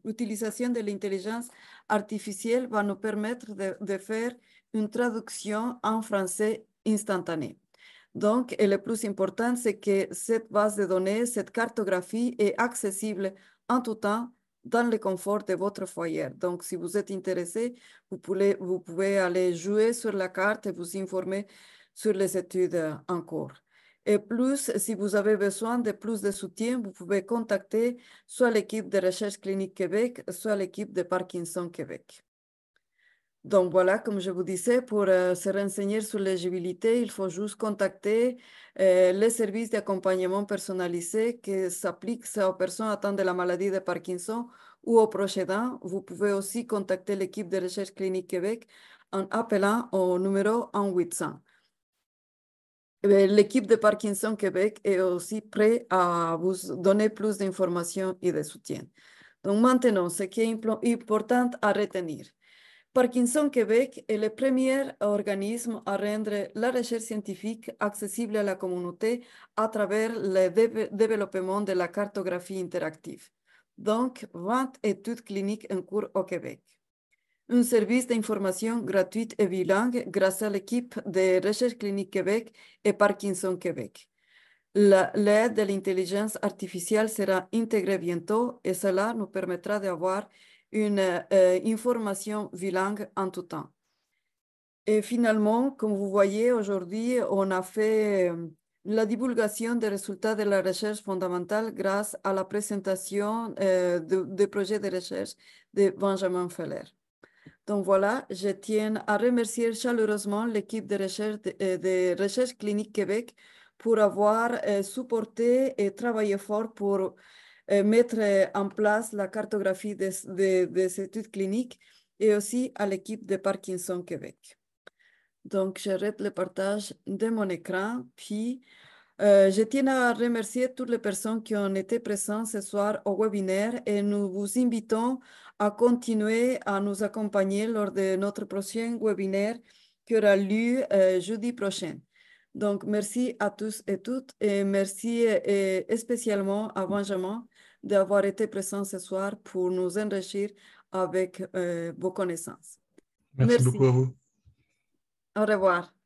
utilisation de l'intelligence artificielle va nous permettre de faire une traduction en français instantanée. Donc, et le plus important, c'est que cette base de données, cette cartographie est accessible en tout temps dans le confort de votre foyer. Donc, si vous êtes intéressé, vous pouvez aller jouer sur la carte et vous informer sur les études en cours. Et plus, si vous avez besoin de plus de soutien, vous pouvez contacter soit l'équipe de Recherche Clinique Québec, soit l'équipe de Parkinson Québec. Donc voilà, comme je vous disais, pour se renseigner sur l'éligibilité, il faut juste contacter les services d'accompagnement personnalisé qui s'appliquent aux personnes atteintes de la maladie de Parkinson ou aux proches aidants. Vous pouvez aussi contacter l'équipe de Recherche Clinique Québec en appelant au numéro 1-800. L'équipe de Parkinson Québec est aussi prête à vous donner plus d'informations et de soutien. Donc maintenant, ce qui est important à retenir. Parkinson Québec est le premier organisme à rendre la recherche scientifique accessible à la communauté à travers le développement de la cartographie interactive. Donc, 20 études cliniques en cours au Québec. Un service d'information gratuite et bilingue grâce à l'équipe de Recherche Clinique Québec et Parkinson Québec. L'aide de l'intelligence artificielle sera intégrée bientôt et cela nous permettra d'avoir une information bilingue en tout temps. Et finalement, comme vous voyez, aujourd'hui, on a fait la divulgation des résultats de la recherche fondamentale grâce à la présentation des projets de recherche de Benjamin Feller. Donc voilà, je tiens à remercier chaleureusement l'équipe de recherche clinique Québec pour avoir supporté et travaillé fort pour mettre en place la cartographie des études cliniques et aussi à l'équipe de Parkinson Québec. Donc, j'arrête le partage de mon écran. Puis, je tiens à remercier toutes les personnes qui ont été présentes ce soir au webinaire et nous vous invitons à continuer à nous accompagner lors de notre prochain webinaire qui aura lieu jeudi prochain. Donc, merci à tous et toutes et merci spécialement à Benjamin d'avoir été présent ce soir pour nous enrichir avec vos connaissances. Merci beaucoup Merci. à vous. Au revoir.